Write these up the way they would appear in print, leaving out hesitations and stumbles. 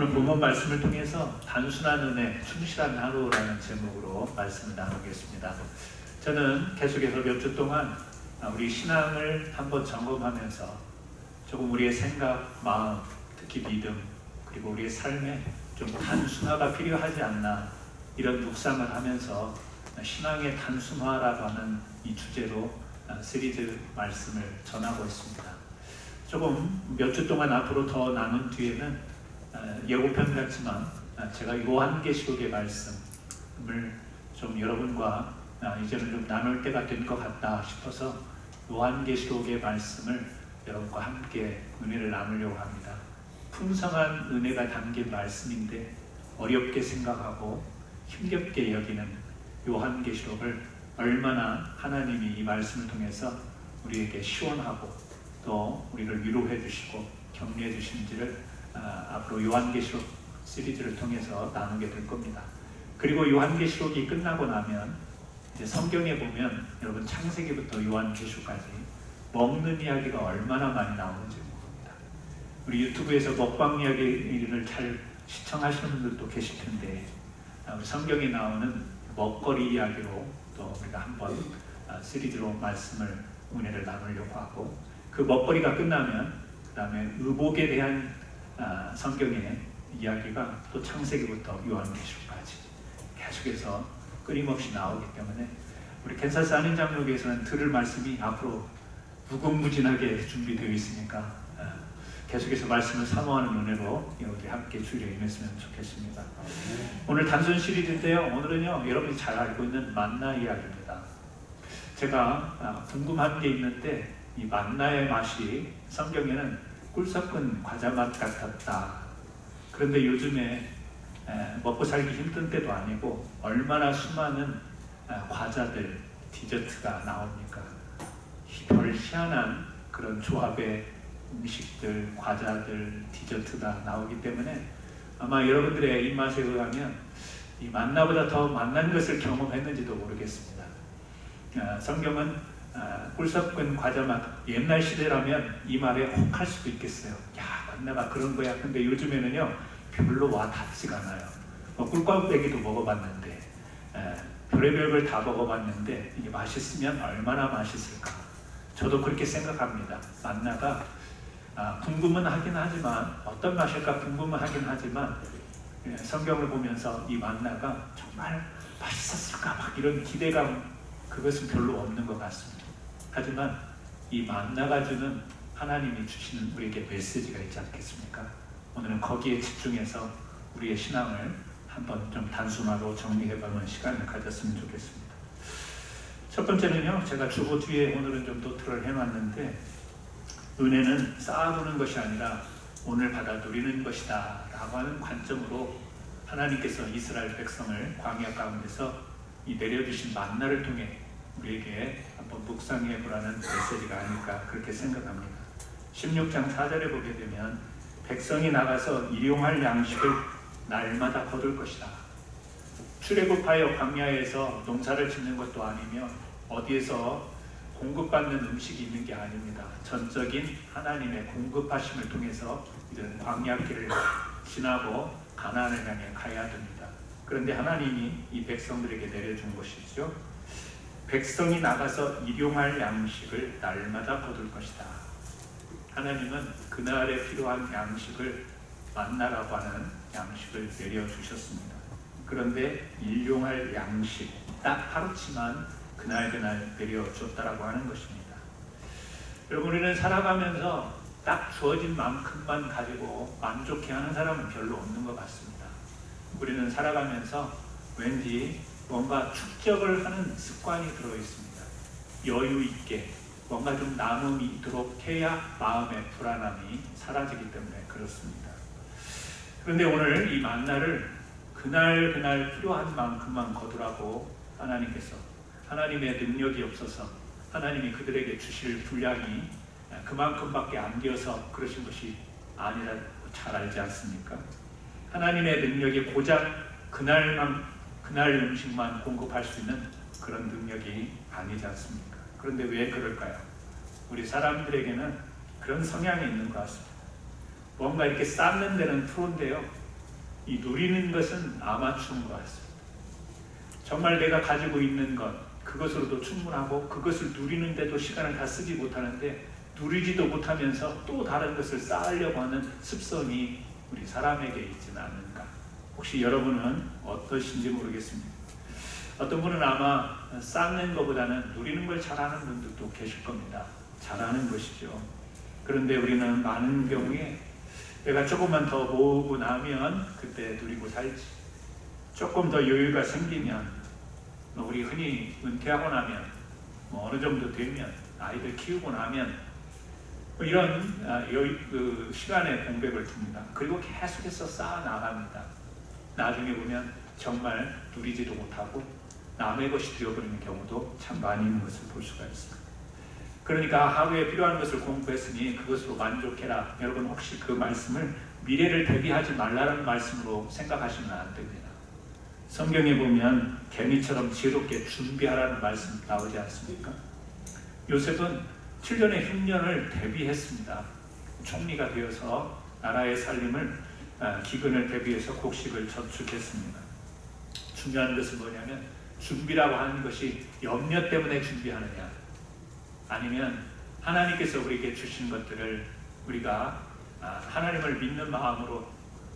오늘 본문 말씀을 통해서 단순한 은혜, 충실한 하루라는 제목으로 말씀을 나누겠습니다. 저는 계속해서 몇 주 동안 우리 신앙을 한번 점검하면서 조금 우리의 생각, 마음, 특히 믿음, 그리고 우리의 삶에 좀 단순화가 필요하지 않나 이런 묵상을 하면서 신앙의 단순화라고 하는 이 주제로 시리즈 말씀을 전하고 있습니다. 조금 몇 주 동안 앞으로 더 나눈 뒤에는 예고편 같지만 제가 요한계시록의 말씀을 좀 여러분과 이제는 좀 나눌 때가 된 것 같다 싶어서 요한계시록의 말씀을 여러분과 함께 은혜를 나누려고 합니다. 풍성한 은혜가 담긴 말씀인데 어렵게 생각하고 힘겹게 여기는 요한계시록을 얼마나 하나님이 이 말씀을 통해서 우리에게 시원하고 또 우리를 위로해 주시고 격려해 주신지를 앞으로 요한계시록 시리즈를 통해서 나누게 될 겁니다. 그리고 요한계시록이 끝나고 나면 이제 성경에 보면 여러분 창세기부터 요한계시록까지 먹는 이야기가 얼마나 많이 나오는지 모릅니다. 우리 유튜브에서 먹방 이야기를 잘 시청하시는 분들도 계실 텐데 우리 성경에 나오는 먹거리 이야기로 또 우리가 한번 시리즈로 말씀을 은혜를 나누려고 하고, 그 먹거리가 끝나면 그 다음에 의복에 대한 성경의 이야기가 또 창세기부터 요한계시록까지 계속해서 끊임없이 나오기 때문에 우리 캔사스 한인장로교에서는 들을 말씀이 앞으로 무궁무진하게 준비되어 있으니까 계속해서 말씀을 사모하는 은혜로 우리 함께 주일에 임했으면 좋겠습니다. 오늘 단순 시리즈인데요. 오늘은요, 여러분이 잘 알고 있는 만나 이야기입니다. 제가 궁금한 게 있는데 이 만나의 맛이 성경에는 꿀 섞은 과자 맛 같았다. 그런데 요즘에 먹고 살기 힘든 때도 아니고 얼마나 수많은 과자들, 디저트가 나옵니까? 별 희한한 그런 조합의 음식들, 과자들, 디저트가 나오기 때문에 아마 여러분들의 입맛에 의하면 이 만나보다 더 만난 것을 경험했는지도 모르겠습니다. 성경은 꿀 섞은 과자 맛, 옛날 시대라면 이 말에 혹할 수도 있겠어요. 야, 만나가 그런 거야. 근데 요즘에는요 별로 와 닿지가 않아요. 꿀ቋ배기도 먹어봤는데 별의별 걸 다 먹어봤는데 이게 맛있으면 얼마나 맛있을까. 저도 그렇게 생각합니다. 만나가 궁금은 하긴 하지만 어떤 맛일까 궁금은 하긴 하지만 성경을 보면서 이 만나가 정말 맛있었을까 막 이런 기대감, 그것은 별로 없는 것 같습니다. 하지만 이 만나가 주는 하나님이 주시는 우리에게 메시지가 있지 않겠습니까? 오늘은 거기에 집중해서 우리의 신앙을 한번 좀 단순화로 정리해보는 시간을 가졌으면 좋겠습니다. 첫 번째는요, 제가 주보 뒤에 오늘은 좀 노트를 해놨는데, 은혜는 쌓아두는 것이 아니라 오늘 받아 누리는 것이다 라고 하는 관점으로 하나님께서 이스라엘 백성을 광야 가운데서 이 내려주신 만나를 통해 우리에게 한번 묵상해 보라는 메시지가 아닐까 그렇게 생각합니다. 16장 4절에 보게 되면 백성이 나가서 일용할 양식을 날마다 거둘 것이다. 출애굽하여 광야에서 농사를 짓는 것도 아니며 어디에서 공급받는 음식이 있는 게 아닙니다. 전적인 하나님의 공급하심을 통해서 이런 광야길을 지나고 가나안을 향해 가야 됩니다. 그런데 하나님이 이 백성들에게 내려준 것이죠. 백성이 나가서 일용할 양식을 날마다 거둘 것이다. 하나님은 그날에 필요한 양식을 만나라고 하는 양식을 내려주셨습니다. 그런데 일용할 양식 딱 하루치만 그날 내려줬다라고 하는 것입니다. 여러분, 우리는 살아가면서 딱 주어진 만큼만 가지고 만족해하는 사람은 별로 없는 것 같습니다. 우리는 살아가면서 왠지 뭔가 축적을 하는 습관이 들어있습니다. 여유 있게 뭔가 좀 남음이 있도록 해야 마음의 불안함이 사라지기 때문에 그렇습니다. 그런데 오늘 이 만나를 그날 필요한 만큼만 거두라고 하나님께서, 하나님의 능력이 없어서 하나님이 그들에게 주실 분량이 그만큼밖에 안 되어서 그러신 것이 아니라고 잘 알지 않습니까? 하나님의 능력이 고작 그날 음식만 공급할 수 있는 그런 능력이 아니지 않습니까? 그런데 왜 그럴까요? 우리 사람들에게는 그런 성향이 있는 것 같습니다. 뭔가 이렇게 쌓는 데는 프로인데요, 이 누리는 것은 아마추어인 것 같습니다. 정말 내가 가지고 있는 것, 그것으로도 충분하고 그것을 누리는데도 시간을 다 쓰지 못하는데 누리지도 못하면서 또 다른 것을 쌓으려고 하는 습성이 우리 사람에게 있지는 않은가. 혹시 여러분은 어떠신지 모르겠습니다. 어떤 분은 아마 쌓는 것보다는 누리는 걸 잘하는 분들도 계실 겁니다. 잘하는 것이죠. 그런데 우리는 많은 경우에 내가 조금만 더 모으고 나면 그때 누리고 살지. 조금 더 여유가 생기면 우리 흔히 은퇴하고 나면 어느 정도 되면 아이들 키우고 나면 이런 시간에 공백을 둡니다. 그리고 계속해서 쌓아 나갑니다. 나중에 보면 정말 누리지도 못하고 남의 것이 되어버리는 경우도 참 많이 있는 것을 볼 수가 있습니다. 그러니까 하루에 필요한 것을 공부했으니 그것으로 만족해라. 여러분 혹시 그 말씀을 미래를 대비하지 말라는 말씀으로 생각하시면 안 됩니다. 성경에 보면 개미처럼 지혜롭게 준비하라는 말씀 나오지 않습니까? 요셉은 7년의 흉년을 대비했습니다. 총리가 되어서 나라의 살림을 기근을 대비해서 곡식을 저축했습니다. 중요한 것은 뭐냐면 준비라고 하는 것이 염려 때문에 준비하느냐 아니면 하나님께서 우리에게 주신 것들을 우리가 하나님을 믿는 마음으로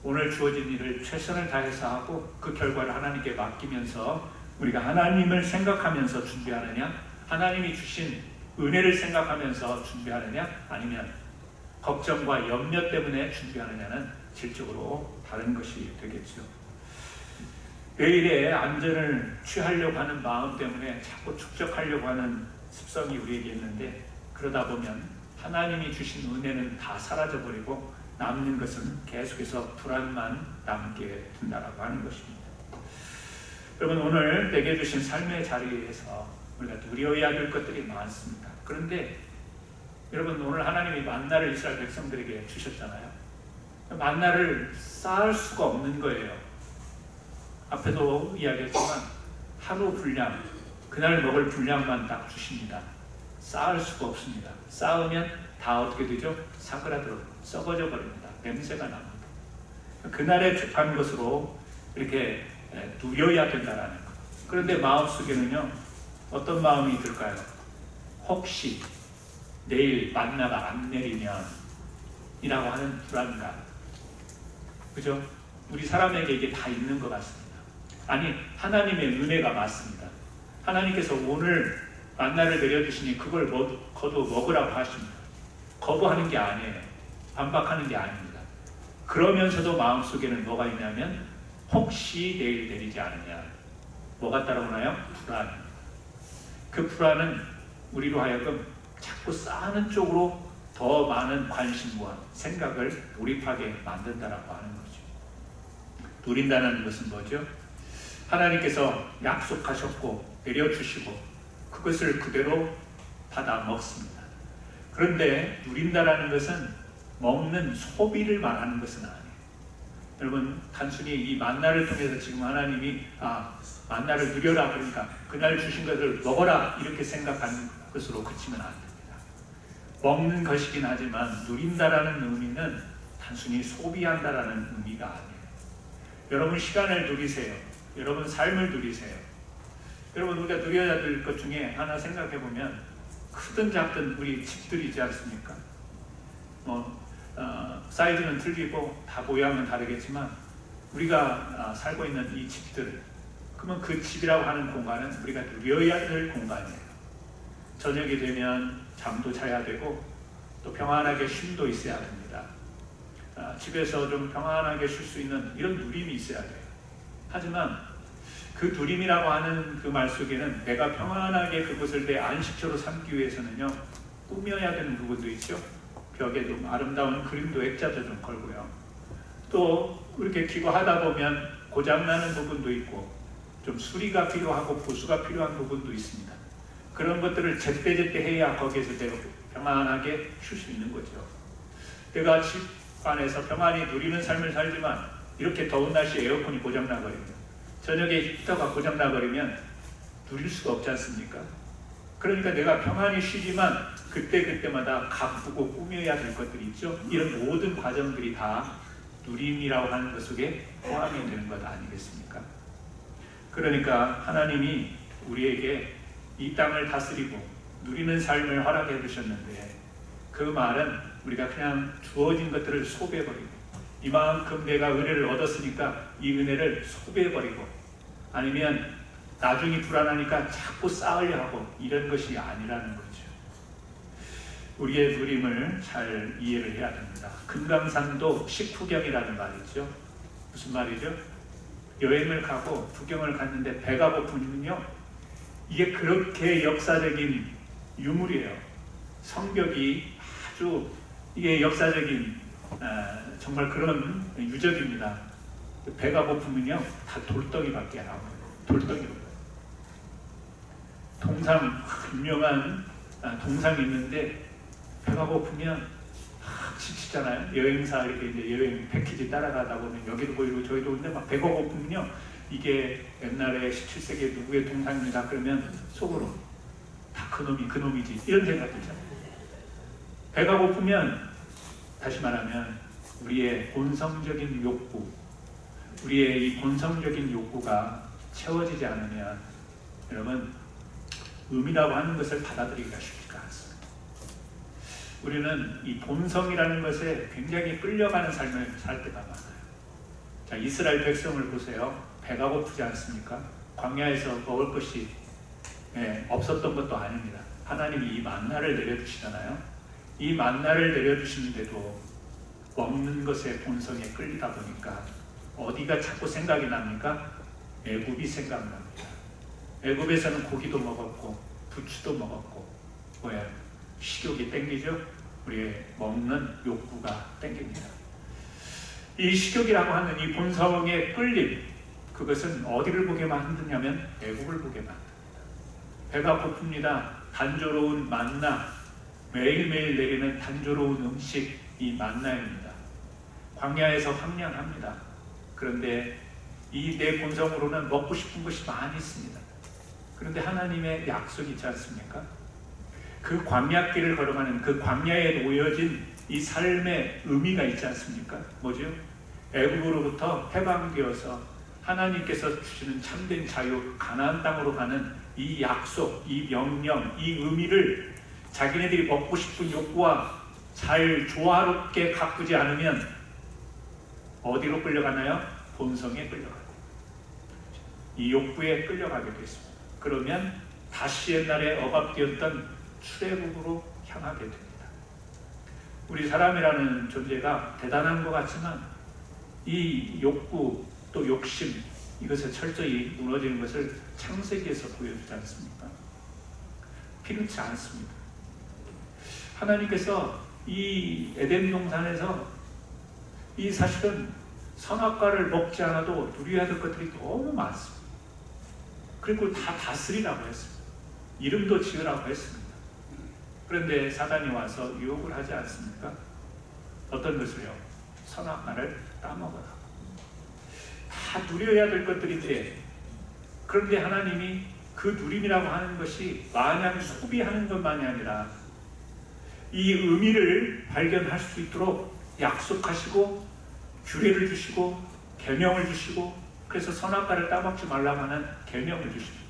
오늘 주어진 일을 최선을 다해서 하고 그 결과를 하나님께 맡기면서 우리가 하나님을 생각하면서 준비하느냐 하나님이 주신 은혜를 생각하면서 준비하느냐 아니면 걱정과 염려 때문에 준비하느냐는 질적으로 다른 것이 되겠죠. 내일의 안전을 취하려고 하는 마음 때문에 자꾸 축적하려고 하는 습성이 우리에게 있는데 그러다 보면 하나님이 주신 은혜는 다 사라져버리고 남는 것은 계속해서 불안만 남게 된다라고 하는 것입니다. 여러분 오늘 내게 주신 삶의 자리에서 우리가 누려야 될 것들이 많습니다. 그런데 여러분 오늘 하나님이 만나를 이스라엘 백성들에게 주셨잖아요. 만나를 쌓을 수가 없는 거예요. 앞에도 이야기했지만 하루 분량, 그날 먹을 분량만 딱 주십니다. 쌓을 수가 없습니다. 쌓으면 다 어떻게 되죠? 사그라들어 썩어져 버립니다. 냄새가 납니다. 그날에 족한 것으로 이렇게 누려야 된다라는 것. 그런데 마음속에는요 어떤 마음이 들까요? 혹시 내일 만나가 안 내리면 이라고 하는 불안감. 그죠? 우리 사람에게 이게 다 있는 것 같습니다. 아니 하나님의 은혜가 맞습니다. 하나님께서 오늘 만나를 내려주시니 그걸 거두 먹으라고 하십니다. 거부하는 게 아니에요. 반박하는 게 아닙니다. 그러면서도 마음속에는 뭐가 있냐면 혹시 내일 내리지 않으냐. 뭐가 따라오나요? 불안. 그 불안은 우리로 하여금 자꾸 쌓는 쪽으로 더 많은 관심과 생각을 몰입하게 만든다라고 하는 거죠. 누린다는 것은 뭐죠? 하나님께서 약속하셨고 내려주시고 그것을 그대로 받아 먹습니다. 그런데 누린다라는 것은 먹는 소비를 말하는 것은 아니에요. 여러분 단순히 이 만나를 통해서 지금 하나님이 만나를 누려라 그러니까 그날 주신 것을 먹어라 이렇게 생각하는 것으로 그치면 안 됩니다. 먹는 것이긴 하지만 누린다라는 의미는 단순히 소비한다라는 의미가 아니에요. 여러분 시간을 누리세요. 여러분 삶을 누리세요. 여러분 우리가 누려야 될 것 중에 하나 생각해 보면 크든 작든 우리 집들이 있지 않습니까? 사이즈는 틀리고 다 모양은 다르겠지만 우리가 살고 있는 이 집들 그러면 그 집이라고 하는 공간은 우리가 누려야 될 공간이에요. 저녁이 되면 잠도 자야 되고 또 평안하게 쉼도 있어야 됩니다. 집에서 좀 평안하게 쉴 수 있는 이런 누림이 있어야 돼요. 하지만 그 누림이라고 하는 그 말 속에는 내가 평안하게 그곳을 내 안식처로 삼기 위해서는요 꾸며야 되는 부분도 있죠. 벽에 좀 아름다운 그림도 액자도 좀 걸고요. 또 이렇게 기거하다 보면 고장나는 부분도 있고 좀 수리가 필요하고 보수가 필요한 부분도 있습니다. 그런 것들을 제때제때 해야 거기에서 내가 평안하게 쉴 수 있는 거죠. 내가 집 안에서 평안히 누리는 삶을 살지만 이렇게 더운 날씨에 에어컨이 고장나버리면 저녁에 히터가 고장나버리면 누릴 수가 없지 않습니까? 그러니까 내가 평안히 쉬지만 그때마다 가꾸고 꾸며야 될 것들이 있죠. 이런 모든 과정들이 다 누림이라고 하는 것 속에 포함이 되는 것 아니겠습니까? 그러니까 하나님이 우리에게 이 땅을 다스리고 누리는 삶을 허락해 주셨는데, 그 말은 우리가 그냥 주어진 것들을 소비해버리고, 이만큼 내가 은혜를 얻었으니까 이 은혜를 소비해버리고, 아니면 나중이 불안하니까 자꾸 쌓으려 하고, 이런 것이 아니라는 거죠. 우리의 누림을 잘 이해를 해야 됩니다. 금강산도 식후경이라는 말이죠. 무슨 말이죠? 여행을 가고 구경을 갔는데 배가 고프면요, 이게 그렇게 역사적인 유물이에요. 성격이 아주 이게 역사적인 정말 그런 유적입니다. 배가 고프면요, 다 돌덩이밖에 안 나와요. 돌덩이로. 동상, 유명한 동상이 있는데 배가 고프면 지치잖아요. 여행사 이렇게 이제 여행 패키지 따라가다 보면 여기도 보이고 저기도 근데 막 배가 고프면요, 이게 옛날에 17세기에 누구의 동상입니다. 그러면 속으로 다 그놈이지 이런 생각 들잖아요. 배가 고프면, 다시 말하면 우리의 본성적인 욕구, 우리의 이 본성적인 욕구가 채워지지 않으면 여러분, 의미라고 하는 것을 받아들이기가 쉽지가 않습니다. 우리는 이 본성이라는 것에 굉장히 끌려가는 삶을 살 때가 많아요. 자, 이스라엘 백성을 보세요. 배가 고프지 않습니까? 광야에서 먹을 것이 없었던 것도 아닙니다. 하나님이 이 만나를 내려주시잖아요. 이 만나를 내려주시는데도 먹는 것의 본성에 끌리다 보니까 어디가 자꾸 생각이 납니까? 애굽이 생각납니다. 애굽에서는 고기도 먹었고 부추도 먹었고, 뭐야? 식욕이 땡기죠? 우리의 먹는 욕구가 땡깁니다. 이 식욕이라고 하는 이 본성의 끌림, 그것은 어디를 보게 만드냐면 애굽을 보게 만듭니다. 배가 고픕니다. 단조로운 만나, 매일매일 내리는 단조로운 음식, 이 만나입니다. 광야에서 황량합니다. 그런데 이 내 본성으로는 먹고 싶은 것이 많이 있습니다. 그런데 하나님의 약속이 있지 않습니까? 그 광야길을 걸어가는 그 광야에 놓여진 이 삶의 의미가 있지 않습니까? 뭐죠? 애굽으로부터 해방되어서 하나님께서 주시는 참된 자유, 가나안 땅으로 가는 이 약속, 이 명령, 이 의미를 자기네들이 먹고 싶은 욕구와 잘 조화롭게 가꾸지 않으면 어디로 끌려가나요? 본성에 끌려가요. 이 욕구에 끌려가게 됐습니다. 그러면 다시 옛날에 억압되었던 출애굽으로 향하게 됩니다. 우리 사람이라는 존재가 대단한 것 같지만 이 욕구 또 욕심, 이것을 철저히 무너지는 것을 창세기에서 보여주지 않습니까? 필요치 않습니다. 하나님께서 이 에덴 동산에서 이 사실은 선악과를 먹지 않아도 누려야 될 것들이 너무 많습니다. 그리고 다 다스리라고 했습니다. 이름도 지으라고 했습니다. 그런데 사단이 와서 유혹을 하지 않습니까? 어떤 것을요? 선악과를 따먹어라. 다 누려야 될 것들인데, 그런데 하나님이 그 누림이라고 하는 것이 마냥 소비하는 것만이 아니라 이 의미를 발견할 수 있도록 약속하시고 규례를 주시고 계명을 주시고, 그래서 선악과를 따먹지 말라고 하는 계명을 주십니다.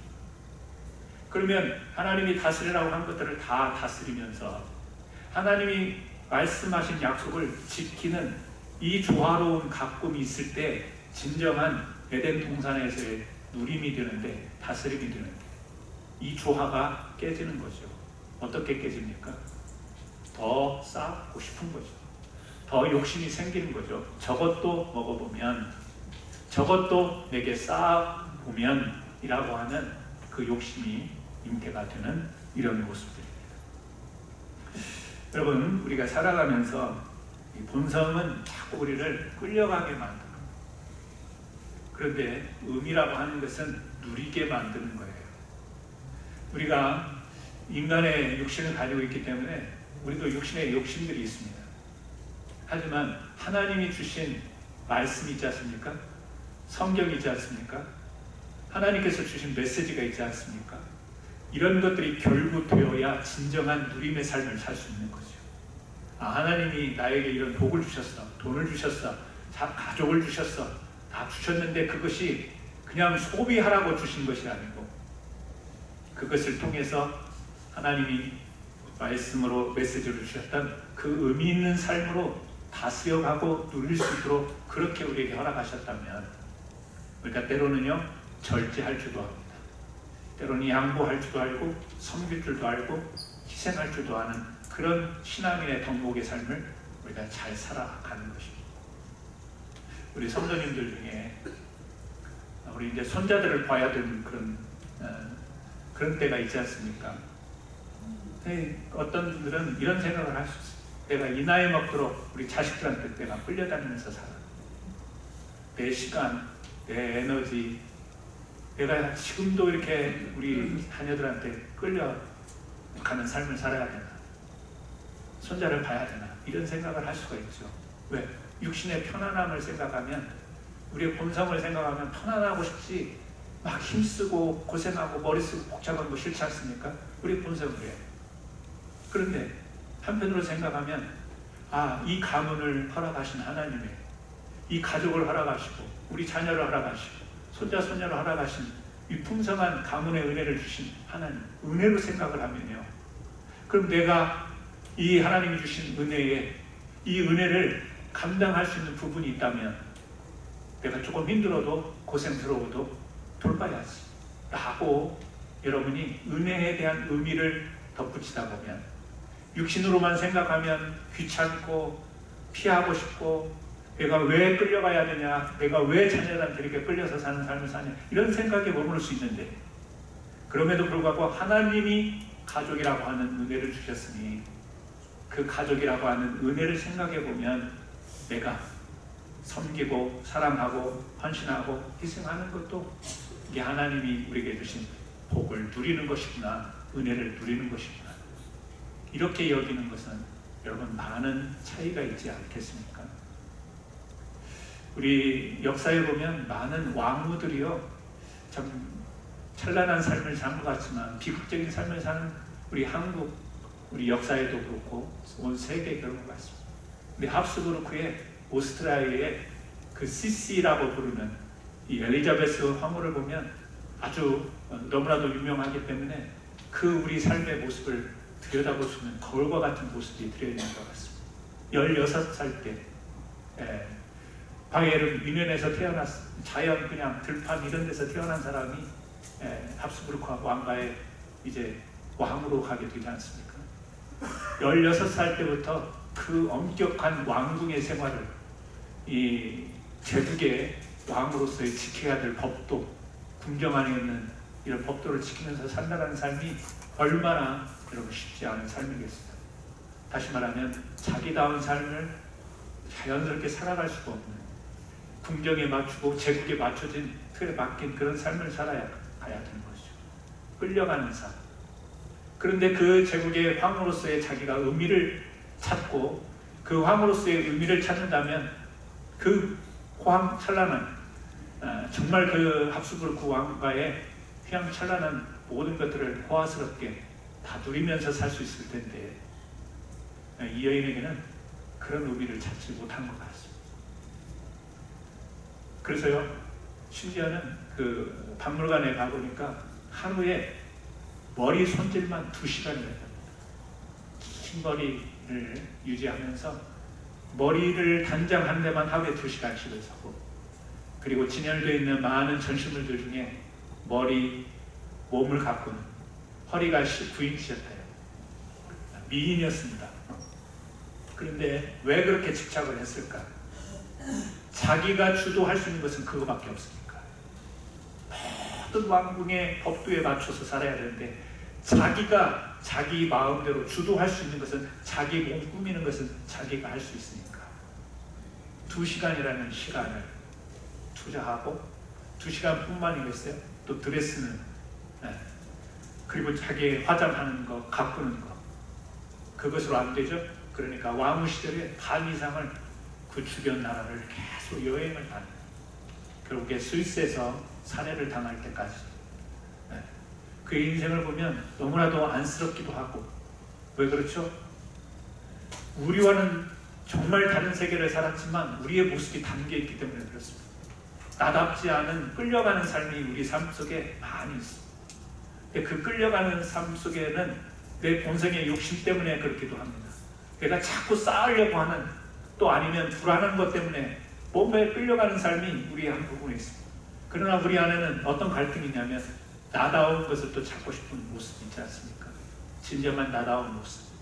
그러면 하나님이 다스리라고 한 것들을 다 다스리면서 하나님이 말씀하신 약속을 지키는 이 조화로운 가꿈이 있을 때 진정한 에덴 동산에서의 누림이 되는데, 다스림이 되는데, 이 조화가 깨지는 거죠. 어떻게 깨집니까? 더 쌓고 싶은 거죠. 더 욕심이 생기는 거죠. 저것도 먹어보면, 저것도 내게 쌓아보면 이라고 하는 그 욕심이 잉태가 되는 이런 모습들입니다. 여러분, 우리가 살아가면서 이 본성은 자꾸 우리를 끌려가게 만듭니다. 그런데 의미라고 하는 것은 누리게 만드는 거예요. 우리가 인간의 육신을 가지고 있기 때문에 우리도 육신의 욕심들이 있습니다. 하지만 하나님이 주신 말씀이 있지 않습니까? 성경이 있지 않습니까? 하나님께서 주신 메시지가 있지 않습니까? 이런 것들이 결부되어야 진정한 누림의 삶을 살 수 있는 거죠. 아, 하나님이 나에게 이런 복을 주셨어, 돈을 주셨어, 가족을 주셨어. 다 주셨는데 그것이 그냥 소비하라고 주신 것이 아니고 그것을 통해서 하나님이 말씀으로 메시지를 주셨던 그 의미 있는 삶으로 다스려가고 누릴 수 있도록 그렇게 우리에게 허락하셨다면, 그러니까 때로는요 절제할 줄도 합니다. 때로는 양보할 줄도 알고 섬길 줄도 알고 희생할 줄도 아는 그런 신앙인의 덕목의 삶을 우리가 잘 살아가는 것입니다. 우리 성도님들 중에 우리 이제 손자들을 봐야 되는 그런 때가 있지 않습니까? 어떤 분들은 이런 생각을 할 수 있어요. 내가 이 나이 먹도록 우리 자식들한테 내가 끌려다니면서 살아. 내 시간, 내 에너지, 내가 지금도 이렇게 우리 자녀들한테 끌려가는 삶을 살아야 되나? 손자를 봐야 되나? 이런 생각을 할 수가 있죠. 왜? 육신의 편안함을 생각하면, 우리의 본성을 생각하면 편안하고 싶지 막 힘쓰고 고생하고 머리 쓰고 복잡한 거 싫지 않습니까? 우리 본성은 그래요. 그런데 한편으로 생각하면 이 가문을 허락하신 하나님의, 이 가족을 허락하시고 우리 자녀를 허락하시고 손자 손녀를 허락하신 이 풍성한 가문의 은혜를 주신 하나님, 은혜로 생각을 하면요, 그럼 내가 이 하나님이 주신 은혜에 이 은혜를 감당할 수 있는 부분이 있다면 내가 조금 힘들어도 고생스러워도 돌봐야지 라고 여러분이 은혜에 대한 의미를 덧붙이다 보면, 육신으로만 생각하면 귀찮고 피하고 싶고 내가 왜 끌려가야 되냐, 내가 왜 자녀들한테 이렇게 끌려서 사는 삶을 사냐, 이런 생각에 머무를 수 있는데, 그럼에도 불구하고 하나님이 가족이라고 하는 은혜를 주셨으니 그 가족이라고 하는 은혜를 생각해 보면 내가 섬기고 사랑하고 헌신하고 희생하는 것도 이게 하나님이 우리에게 주신 복을 누리는 것이구나, 은혜를 누리는 것이구나, 이렇게 여기는 것은 여러분 많은 차이가 있지 않겠습니까? 우리 역사에 보면 많은 왕후들이요 참 찬란한 삶을 산 것 같지만 비극적인 삶을 사는 우리 한국, 우리 역사에도 그렇고 온 세계에 그런 것 같습니다. 근데 합스부르크의 오스트리아의 그 시시라고 부르는 이 엘리자베스 황후를 보면 아주 너무나도 유명하기 때문에 그 우리 삶의 모습을 들여다보시면 거울과 같은 모습이 드러있는 것 같습니다. 16살 때 바이에른 뮌헨에서 태어났, 자연 그냥 들판 이런 데서 태어난 사람이 합스부르크 왕가의 이제 왕으로 가게 되지 않습니까? 16살 때부터 그 엄격한 왕궁의 생활을 이 제국의 왕으로서의 지켜야 될 법도, 궁정 안에 있는 이런 법도를 지키면서 산다는 삶이 얼마나 여러분 쉽지 않은 삶이겠습니까? 다시 말하면 자기다운 삶을 자연스럽게 살아갈 수가 없는, 궁정에 맞추고 제국에 맞춰진 틀에 박힌 그런 삶을 살아야 가야 되는 것이죠. 끌려가는 삶. 그런데 그 제국의 황으로서의 자기가 의미를 찾고 그 황으로서의 의미를 찾는다면 그 찬란한 정말 그 합스부르크 왕가의 휘황찬란한 모든 것들을 호화스럽게 다 누리면서 살 수 있을 텐데 이 여인에게는 그런 의미를 찾지 못한 것 같습니다. 그래서요, 심지어는 그 박물관에 가보니까 하루에 머리 손질만 2시간이나 합니다. 긴 머리를 유지하면서 머리를 단장 한 대만 하루에 2시간씩을 서고, 그리고 진열되어 있는 많은 전시물들 중에 머리, 몸을 가꾸는 허리가 9인치였대요. 미인이었습니다. 그런데 왜 그렇게 집착을 했을까? 자기가 주도할 수 있는 것은 그거밖에 없으니까. 모든 왕궁의 법도에 맞춰서 살아야 되는데 자기가 자기 마음대로 주도할 수 있는 것은, 자기 몸 꾸미는 것은 자기가 할 수 있으니까 2시간이라는 시간을 투자하고, 2시간뿐만이겠어요? 또 드레스는, 그리고 자기 화장하는 거, 가꾸는 거, 그것으로 안 되죠? 그러니까 왕후 시절에 반 이상을 그 주변 나라를 계속 여행을 다녀요. 결국에 스위스에서 살해를 당할 때까지. 그의 인생을 보면 너무나도 안쓰럽기도 하고. 왜 그렇죠? 우리와는 정말 다른 세계를 살았지만 우리의 모습이 담겨있기 때문에 그렇습니다. 나답지 않은 끌려가는 삶이 우리 삶 속에 많이 있습니다. 근데 그 끌려가는 삶 속에는 내 본성의 욕심 때문에 그렇기도 합니다. 내가 자꾸 쌓으려고 하는, 또 아니면 불안한 것 때문에 몸에 끌려가는 삶이 우리의 한 부분에 있습니다. 그러나 우리 안에는 어떤 갈등이 있냐면 나다운 것을 또 찾고 싶은 모습이 있지 않습니까? 진정한 나다운 모습.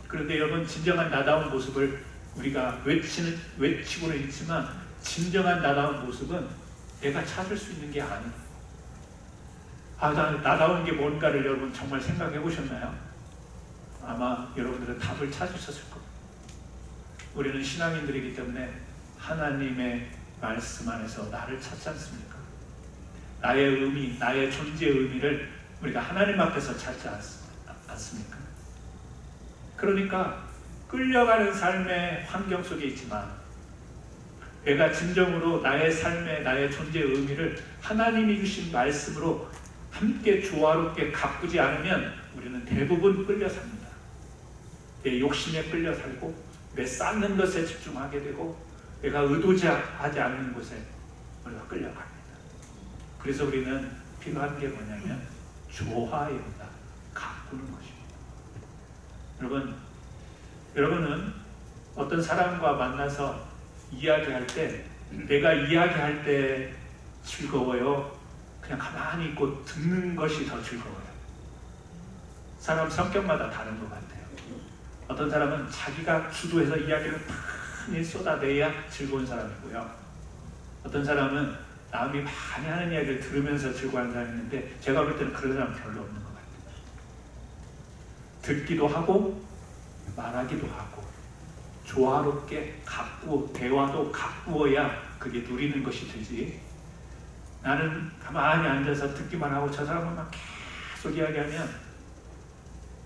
그런데 여러분, 진정한 나다운 모습을 우리가 외치고는 있지만 진정한 나다운 모습은 내가 찾을 수 있는 게 아니에요. 나다운 게 뭔가를 여러분 정말 생각해 보셨나요? 아마 여러분들은 답을 찾으셨을 겁니다. 우리는 신앙인들이기 때문에 하나님의 말씀 안에서 나를 찾지 않습니까? 나의 의미, 나의 존재의 의미를 우리가 하나님 앞에서 찾지 않습니까? 그러니까 끌려가는 삶의 환경 속에 있지만 내가 진정으로 나의 삶의, 나의 존재의 의미를 하나님이 주신 말씀으로 함께 조화롭게 가꾸지 않으면 우리는 대부분 끌려 삽니다. 내 욕심에 끌려 살고 내 쌓는 것에 집중하게 되고 내가 의도하지 않는 곳에 우리가 끌려갑니다. 그래서 우리는 필요한 게 뭐냐면 조화입니다. 가꾸는 것입니다. 여러분은 어떤 사람과 만나서 이야기할 때 내가 이야기할 때 즐거워요? 그냥 가만히 있고 듣는 것이 더 즐거워요? 사람 성격마다 다른 것 같아요. 어떤 사람은 자기가 주도해서 이야기를 많이 쏟아내야 즐거운 사람이고요. 어떤 사람은 남이 많이 하는 이야기를 들으면서 즐거워하는 사람이 있는데 제가 볼 때는 그런 사람 별로 없는 것 같아요. 듣기도 하고 말하기도 하고 조화롭게 대화도 가꾸어야 그게 누리는 것이 되지. 나는 가만히 앉아서 듣기만 하고 저 사람은 막 계속 이야기하면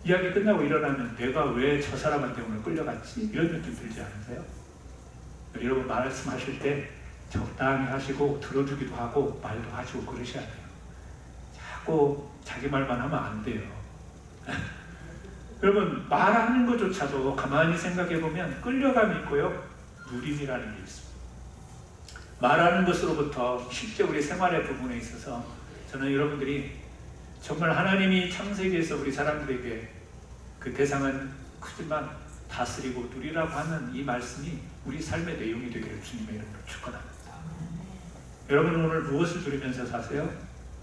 이야기 끝나고 일어나면 내가 왜 저 사람한테 오늘 끌려갔지? 이런 느낌 들지 않으세요? 여러분 말씀하실 때 적당히 하시고 들어주기도 하고 말도 하시고 그러셔야 돼요. 자꾸 자기 말만 하면 안 돼요. 여러분 말하는 것조차도 가만히 생각해 보면 끌려감이 있고요, 누림이라는 게 있습니다. 말하는 것으로부터 실제 우리 생활의 부분에 있어서 저는 여러분들이 정말 하나님이 창세기에서 우리 사람들에게 그 대상은 크지만 다스리고 누리라고 하는 이 말씀이 우리 삶의 내용이 되기를 주님의 이름으로 축원합니다. 여러분은 오늘 무엇을 누리면서 사세요?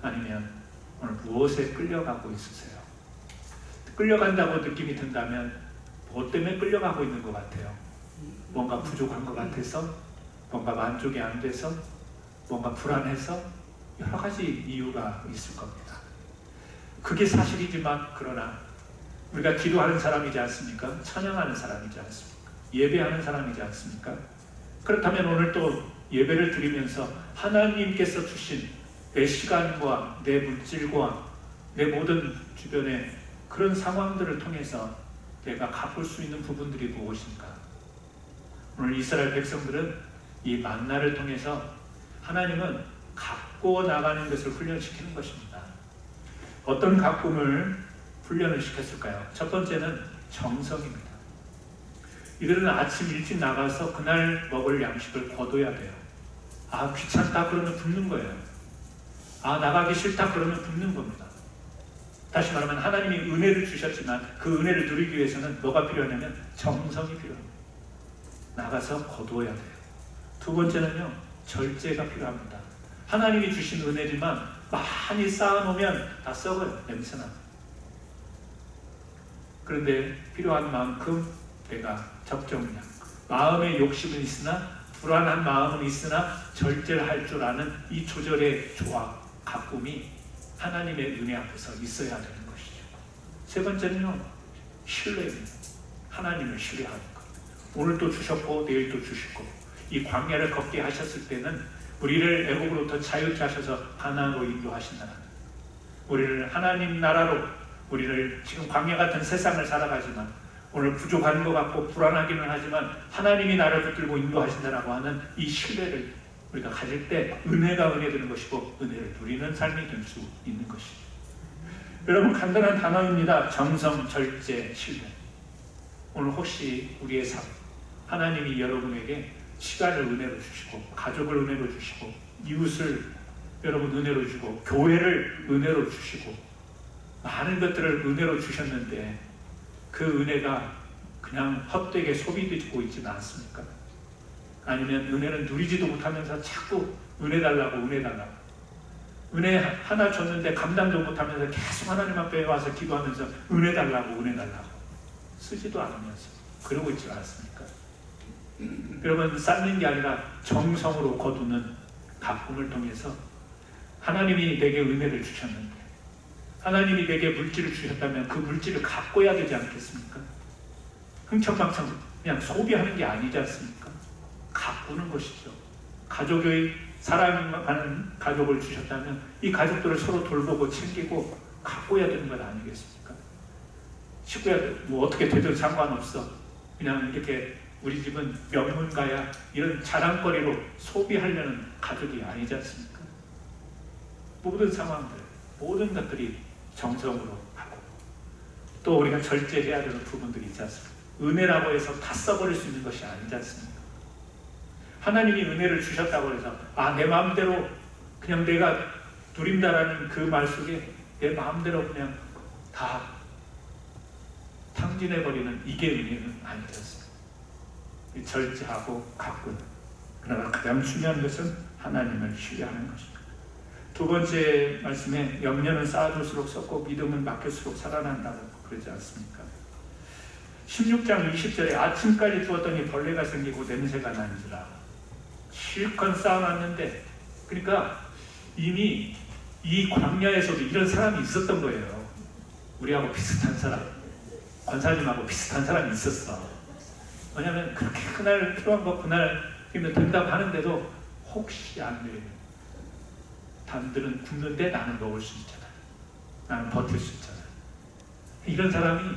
아니면 오늘 무엇에 끌려가고 있으세요? 끌려간다고 느낌이 든다면 뭐 때문에 끌려가고 있는 것 같아요? 뭔가 부족한 것 같아서? 뭔가 만족이 안 돼서? 뭔가 불안해서? 여러 가지 이유가 있을 겁니다. 그게 사실이지만 그러나 우리가 기도하는 사람이지 않습니까? 찬양하는 사람이지 않습니까? 예배하는 사람이지 않습니까? 그렇다면 오늘 또 예배를 드리면서 하나님께서 주신 내 시간과 내 물질과 내 모든 주변의 그런 상황들을 통해서 내가 갚을 수 있는 부분들이 무엇인가? 오늘 이스라엘 백성들은 이 만나를 통해서 하나님은 가꾸어 나가는 것을 훈련시키는 것입니다. 어떤 가꿈을 훈련을 시켰을까요? 첫 번째는 정성입니다. 이들은 아침 일찍 나가서 그날 먹을 양식을 거둬야 돼요. 귀찮다 그러면 굶는 거예요. 나가기 싫다 그러면 굶는 겁니다. 다시 말하면 하나님이 은혜를 주셨지만 그 은혜를 누리기 위해서는 뭐가 필요하냐면 정성이 필요합니다. 나가서 거두어야 돼요. 두 번째는요, 절제가 필요합니다. 하나님이 주신 은혜지만 많이 쌓아놓으면 다 썩어요. 냄새나. 그런데 필요한 만큼 내가 적정량, 마음의 욕심은 있으나 불안한 마음은 있으나 절제를 할 줄 아는 이 조절의 조합, 가꿈이 하나님의 은혜 앞에서 있어야 되는 것이죠. 세 번째는요, 신뢰입니다. 하나님을 신뢰하는 것. 오늘 또 주셨고 내일 또 주실 거고, 이 광야를 걷게 하셨을 때는 우리를 애국으로부터 자유케 하셔서 가나안으로 인도하신다는, 우리를 하나님 나라로, 우리를 지금 광야 같은 세상을 살아가지만 오늘 부족한 것 같고 불안하기는 하지만 하나님이 나를 붙들고 인도하신다라고 하는 이 신뢰를 우리가 가질 때 은혜가 은혜 되는 것이고 은혜를 누리는 삶이 될 수 있는 것이죠. 여러분, 간단한 단어입니다. 정성, 절제, 신뢰. 오늘 혹시 우리의 삶, 하나님이 여러분에게 시간을 은혜로 주시고, 가족을 은혜로 주시고, 이웃을 여러분 은혜로 주고, 교회를 은혜로 주시고, 많은 것들을 은혜로 주셨는데 그 은혜가 그냥 헛되게 소비되고 있지는 않습니까? 아니면 은혜는 누리지도 못하면서 자꾸 은혜 달라고 은혜 달라고, 은혜 하나 줬는데 감당도 못하면서 계속 하나님 앞에 와서 기도하면서 은혜 달라고 은혜 달라고 쓰지도 않으면서 그러고 있지 않습니까? 여러분, 쌓는 게 아니라 정성으로 거두는 가꿈을 통해서 하나님이 내게 은혜를 주셨는데, 하나님이 내게 물질을 주셨다면 그 물질을 가꿔야 되지 않겠습니까? 흥청망청 그냥 소비하는 게 아니지 않습니까? 가꾸는 것이죠. 가족의 사랑하는 가족을 주셨다면 이 가족들을 서로 돌보고 챙기고 가꿔야 되는 것 아니겠습니까? 식구야 뭐 어떻게 되든 상관없어, 그냥 이렇게 우리 집은 명문가야, 이런 자랑거리로 소비하려는 가족이 아니지 않습니까? 모든 상황들, 모든 것들이 정성으로 하고, 또 우리가 절제해야 되는 부분들이 있지 않습니까? 은혜라고 해서 다 써버릴 수 있는 것이 아니지 않습니까? 하나님이 은혜를 주셨다고 해서 내 마음대로 그냥 내가 누린다라는 그 말 속에 내 마음대로 그냥 다 탕진해버리는 이게 은혜는 아니지 않습니까? 절제하고 가꾸는. 그러나 가장 중요한 것은 하나님을 신뢰하는 것입니다. 두 번째 말씀에 염려는 쌓아둘수록 썩고 믿음은 맡길수록 살아난다고 그러지 않습니까? 16장 20절에 아침까지 두었더니 벌레가 생기고 냄새가 나는지라. 실컷 쌓아놨는데, 그러니까 이미 이 광야에서도 이런 사람이 있었던 거예요. 우리하고 비슷한 사람, 권사님하고 비슷한 사람이 있었어. 왜냐하면 그렇게 그날 필요한 거 그날 된다고 하는데도 혹시 안 되면 남들은 굶는데 나는 먹을 수 있잖아, 나는 버틸 수 있잖아. 이런 사람이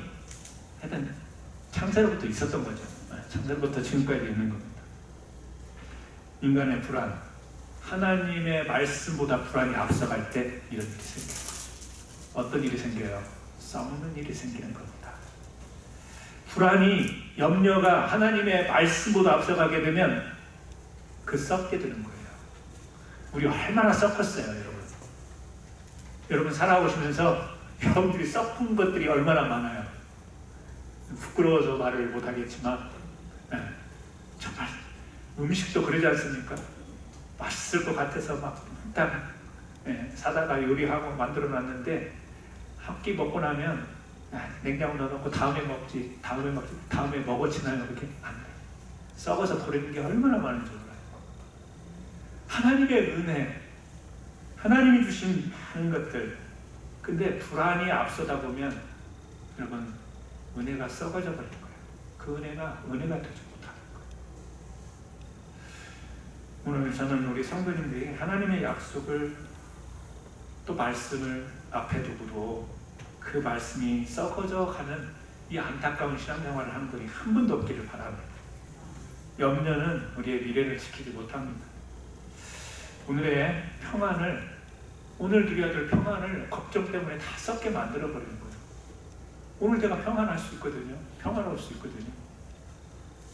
하여튼 창세로부터 있었던 거죠. 창세로부터 지금까지 있는 겁니다. 인간의 불안, 하나님의 말씀보다 불안이 앞서갈 때 이런 일이 생겨요. 어떤 일이 생겨요? 싸우는 일이 생기는 겁니다. 불안이, 염려가 하나님의 말씀보다 앞서가게 되면 그 썩게 되는 거예요. 우리 얼마나 썩었어요, 여러분. 여러분 살아오시면서 여러분들이 썩은 것들이 얼마나 많아요. 부끄러워서 말을 못하겠지만 정말 음식도 그러지 않습니까? 맛있을 것 같아서 막 일단 사다가 요리하고 만들어놨는데 한 끼 먹고 나면 냉장고 넣어놓고 다음에 먹어지나요? 그렇게 안 돼. 썩어서 버리는 게 얼마나 많은지 몰라요. 하나님의 은혜, 하나님이 주신 많은 것들, 근데 불안이 앞서다 보면 여러분 은혜가 썩어져 버릴 거예요. 그 은혜가 되지 못하는 거예요. 오늘 저는 우리 성도님들이 하나님의 약속을 또 말씀을 앞에 두고도 그 말씀이 썩어져 가는 이 안타까운 신앙생활을 하는 분이 한 분도 없기를 바랍니다. 염려는 우리의 미래를 지키지 못합니다. 오늘의 평안을, 오늘 누려야 될 평안을 걱정 때문에 다 썩게 만들어버리는 거예요. 오늘 내가 평안할 수 있거든요. 평안할 수 있거든요.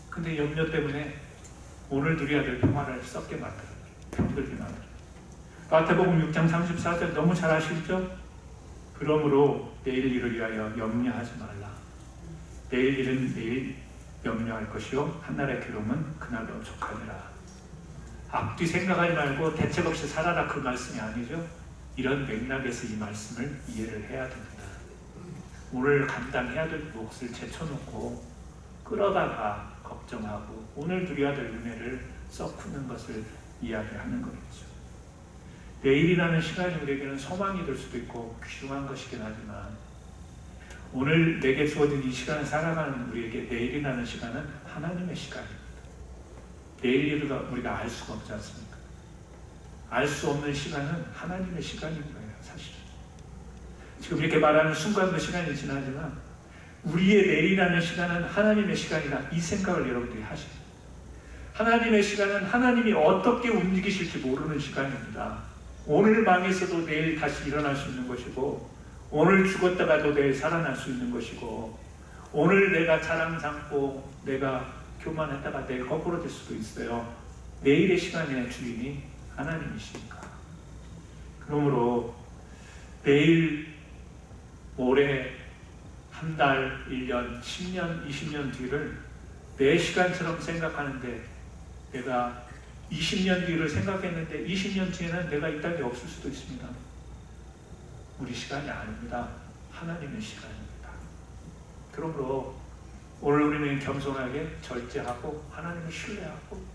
근데 염려 때문에 오늘 누려야 될 평안을 썩게 만들어요. 병들게 만들어요. 마태복음 6장 34절 너무 잘 아시죠? 그러므로 내일 일을 위하여 염려하지 말라. 내일 일은 내일 염려할 것이요 한날의 괴로움은 그날로 족하니라. 앞뒤 생각하지 말고 대책 없이 살아라, 그 말씀이 아니죠. 이런 맥락에서 이 말씀을 이해를 해야 됩니다. 오늘 감당해야 될 몫을 제쳐놓고 끌어다가 걱정하고 오늘 누려야 될 은혜를 썩는 것을 이야기하는 거겠죠. 내일이라는 시간이 우리에게는 소망이 될 수도 있고 귀중한 것이긴 하지만, 오늘 내게 주어진 이 시간을 살아가는 우리에게 내일이라는 시간은 하나님의 시간입니다. 내일을 우리가 알 수가 없지 않습니까? 알 수 없는 시간은 하나님의 시간인 거예요, 사실. 지금 이렇게 말하는 순간도 시간이 지나지만 우리의 내일이라는 시간은 하나님의 시간이다, 이 생각을 여러분들이 하시죠. 하나님의 시간은 하나님이 어떻게 움직이실지 모르는 시간입니다. 오늘 망해서도 내일 다시 일어날 수 있는 것이고, 오늘 죽었다가도 내일 살아날 수 있는 것이고, 오늘 내가 자랑 삼고 내가 교만했다가 내일 거꾸로 될 수도 있어요. 내일의 시간의 주인이 하나님이시니까. 그러므로 내일, 올해, 한 달, 1년, 10년, 20년 뒤를 내 시간처럼 생각하는데, 내가 20년 뒤를 생각했는데 20년 뒤에는 내가 이 땅에 없을 수도 있습니다. 우리 시간이 아닙니다. 하나님의 시간입니다. 그러므로 오늘 우리는 겸손하게 절제하고 하나님을 신뢰하고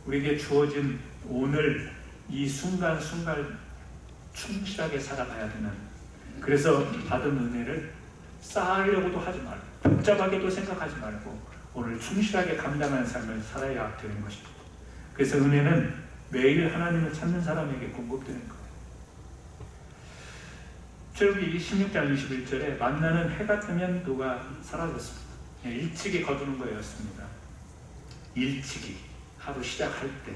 우리에게 주어진 오늘 이 순간순간 충실하게 살아가야 되는, 그래서 받은 은혜를 쌓으려고도 하지 말고 복잡하게도 생각하지 말고 오늘 충실하게 감당하는 삶을 살아야 되는 것입니다. 그래서 은혜는 매일 하나님을 찾는 사람에게 공급되는 거예요. 출애굽기 16장 21절에 만나는 해가 뜨면 누가 사라졌습니다. 일찍이 거두는 거였습니다. 일찍이 하루 시작할 때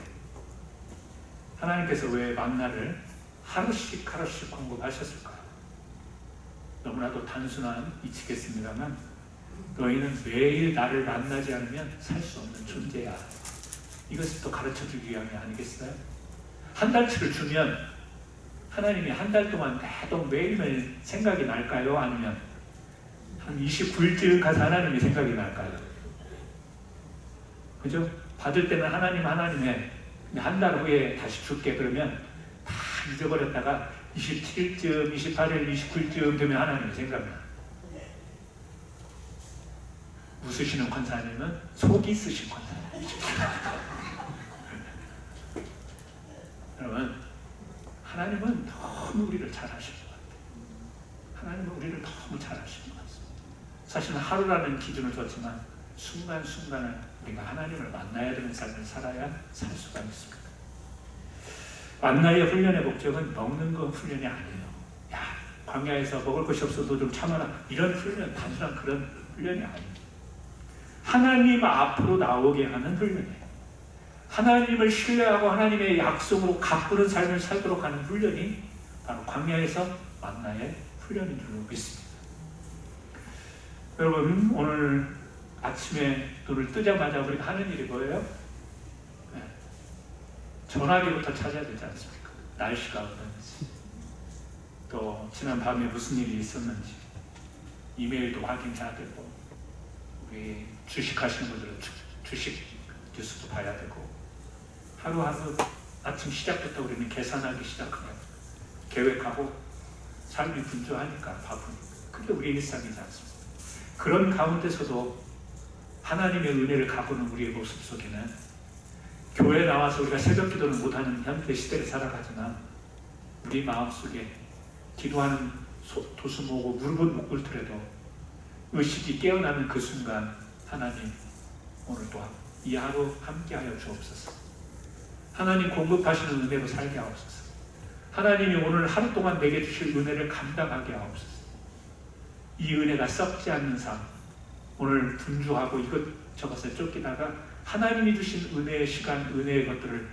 하나님께서 왜 만나를 하루씩 공급하셨을까요? 너무나도 단순한 이치겠습니다만, 너희는 매일 나를 만나지 않으면 살 수 없는 존재야. 이것을 또 가르쳐주기 위함이 아니겠어요? 한 달치를 주면 하나님이 한 달 동안 계속 매일매일 생각이 날까요? 아니면 한 29일쯤 가서 하나님이 생각이 날까요? 그죠? 받을 때는 하나님의, 한 달 후에 다시 줄게 그러면 다 잊어버렸다가 27일쯤, 28일, 29일쯤 되면 하나님이 생각나. 웃으시는 권사님은 속이 쓰신 권사님. 여러분, 하나님은 너무 우리를 잘 하시는 것 같아요. 하나님은 우리를 너무 잘 하시는 것 같습니다. 사실은 하루라는 기준을 뒀지만 순간순간을 우리가 하나님을 만나야 되는 삶을 살아야 살 수가 있습니다. 만나의 훈련의 목적은 먹는 건 훈련이 아니에요. 야, 광야에서 먹을 것이 없어도 좀 참아라. 이런 훈련, 단순한 그런 훈련이 아니에요. 하나님 앞으로 나오게 하는 훈련이에요. 하나님을 신뢰하고 하나님의 약속으로 가꾸는 삶을 살도록 하는 훈련이 바로 광야에서 만나의 훈련인 줄로 믿습니다. 여러분, 오늘 아침에 눈을 뜨자마자 우리가 하는 일이 뭐예요? 전화기부터 찾아야 되지 않습니까? 날씨가 어떤지, 또 지난 밤에 무슨 일이 있었는지 이메일도 확인해야 되고, 우리 주식하시는 분들은 주식 뉴스도 봐야 되고, 하루하루 아침 시작부터 우리는 계산하기 시작해요. 계획하고 삶이 분주하니까 바쁘니까. 그게 우리의 일상이지 않습니까? 그런 가운데서도 하나님의 은혜를 가꾸는 우리의 모습 속에는 교회에 나와서 우리가 새벽 기도를 못하는 현대 시대를 살아가지만 우리 마음속에 기도하는 도수 모으고 무릎을 못 꿇더라도 의식이 깨어나는 그 순간, 하나님 오늘 또한 이 하루 함께하여 주옵소서. 하나님 공급하시는 은혜로 살게 하옵소서. 하나님이 오늘 하루 동안 내게 주실 은혜를 감당하게 하옵소서. 이 은혜가 썩지 않는 삶, 오늘 분주하고 이것저것에 쫓기다가 하나님이 주신 은혜의 시간, 은혜의 것들을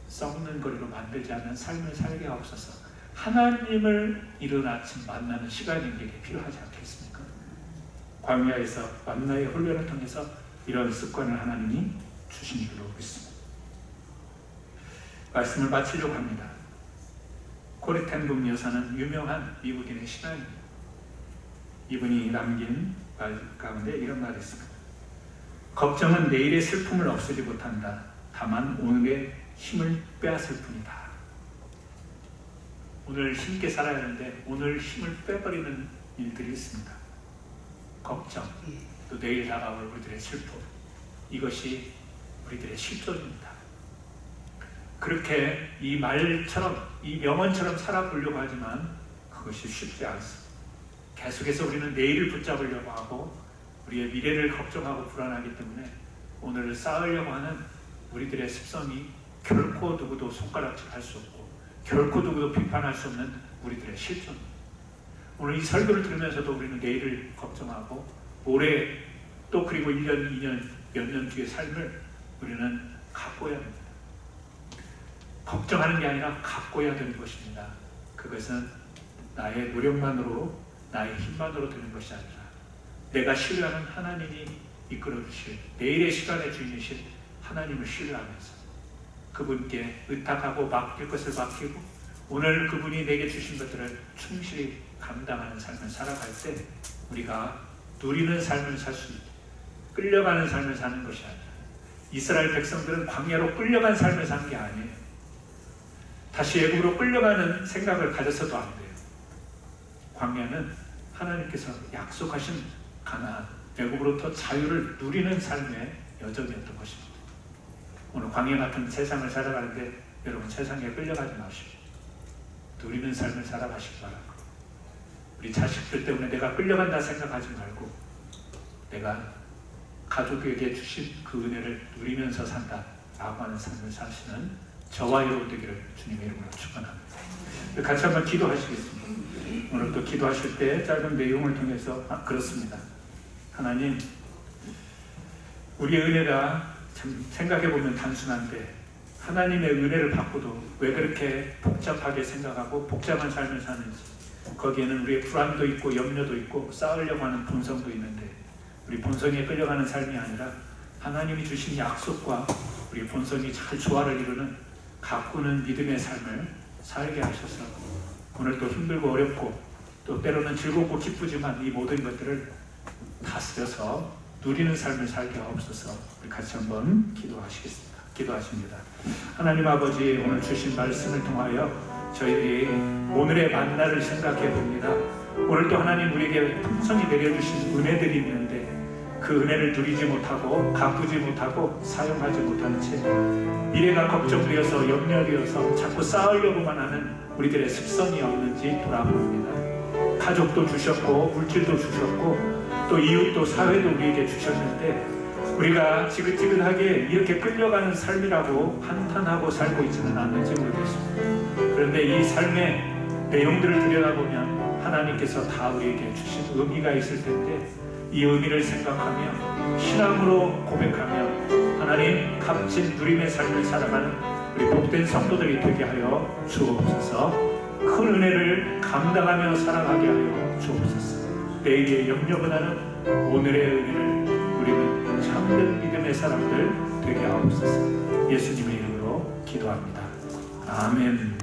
썩는 거리로 만들지 않는 삶을 살게 하옵소서. 하나님을 이른 아침 만나는 시간이 우리에게 필요하지 않겠습니까? 광야에서 만나의 훈련을 통해서 이런 습관을 하나님이 주신 줄로 믿습니다. 말씀을 마치려고 합니다. 코리 텐붐 여사는 유명한 미국인의 신앙입니다. 이분이 남긴 말 가운데 이런 말이 있습니다. 걱정은 내일의 슬픔을 없애지 못한다. 다만 오늘의 힘을 빼앗을 뿐이다. 오늘 힘있게 살아야 하는데 오늘 힘을 빼버리는 일들이 있습니다. 걱정, 또 내일 다가올 우리들의 슬픔, 이것이 우리들의 실존입니다. 그렇게 이 말처럼, 이 명언처럼 살아보려고 하지만 그것이 쉽지 않습니다. 계속해서 우리는 내일을 붙잡으려고 하고 우리의 미래를 걱정하고 불안하기 때문에 오늘을 쌓으려고 하는 우리들의 습성이 결코 누구도 손가락질할 수 없고 결코 누구도 비판할 수 없는 우리들의 실존입니다. 오늘 이 설교를 들으면서도 우리는 내일을 걱정하고 올해 또 그리고 1년, 2년, 몇 년 뒤의 삶을 우리는 가꿔야 합니다. 걱정하는 게 아니라 가꿔야 되는 것입니다. 그것은 나의 노력만으로, 나의 힘만으로 되는 것이 아니라 내가 신뢰하는 하나님이 이끌어 주실 내일의 시간의 주인이신 하나님을 신뢰하면서 그분께 의탁하고 맡길 것을 맡기고 오늘 그분이 내게 주신 것들을 충실히 감당하는 삶을 살아갈 때 우리가 누리는 삶을 살 수 있고 끌려가는 삶을 사는 것이 아니라 이스라엘 백성들은 광야로 끌려간 삶을 산 게 아니에요. 다시 애굽으로 끌려가는 생각을 가져서도 안 돼요. 광야는 하나님께서 약속하신 가나안, 애굽으로부터 자유를 누리는 삶의 여정이었던 것입니다. 오늘 광야 같은 세상을 살아가는데 여러분 세상에 끌려가지 마시고 누리는 삶을 살아가시기 바랍니다. 우리 자식들 때문에 내가 끌려간다 생각하지 말고 내가 가족에게 주신 그 은혜를 누리면서 산다 라고 하는 삶을 사시는 저와 여러분 되기를 주님의 이름으로 축원합니다. 같이 한번 기도하시겠습니다. 오늘 또 기도하실 때 짧은 내용을 통해서 그렇습니다. 하나님, 우리의 은혜가 참 생각해보면 단순한데 하나님의 은혜를 받고도 왜 그렇게 복잡하게 생각하고 복잡한 삶을 사는지, 거기에는 우리의 불안도 있고 염려도 있고 싸우려고 하는 본성도 있는데 우리 본성에 끌려가는 삶이 아니라 하나님이 주신 약속과 우리 본성이 잘 조화를 이루는 가꾸는 믿음의 삶을 살게 하셔서 오늘 또 힘들고 어렵고 또 때로는 즐겁고 기쁘지만 이 모든 것들을 다스려서 누리는 삶을 살게 하옵소서. 우리 같이 한번 기도하시겠습니다. 기도하십니다. 하나님 아버지, 오늘 주신 말씀을 통하여 저희들이 오늘의 만나를 생각해 봅니다. 오늘 또 하나님 우리에게 풍성히 내려주신 은혜들이 있는데 그 은혜를 누리지 못하고 가꾸지 못하고 사용하지 못하는 채 미래가 걱정되어서 염려되어서 자꾸 쌓으려고만 하는 우리들의 습성이 없는지 돌아봅니다. 가족도 주셨고 물질도 주셨고 또 이웃도 사회도 우리에게 주셨는데 우리가 지긋지긋하게 이렇게 끌려가는 삶이라고 한탄하고 살고 있지는 않는지 모르겠습니다. 그런데 이 삶의 내용들을 들여다보면 하나님께서 다 우리에게 주신 의미가 있을 텐데 이 의미를 생각하며 신앙으로 고백하며 하나님 값진 누림의 삶을 살아가는 우리 복된 성도들이 되게 하여 주옵소서. 큰 은혜를 감당하며 살아가게 하여 주옵소서. 내일의 염려보다는 오늘의 은혜를 우리는 참된 믿음의 사람들 되게 하옵소서. 예수님의 이름으로 기도합니다. 아멘.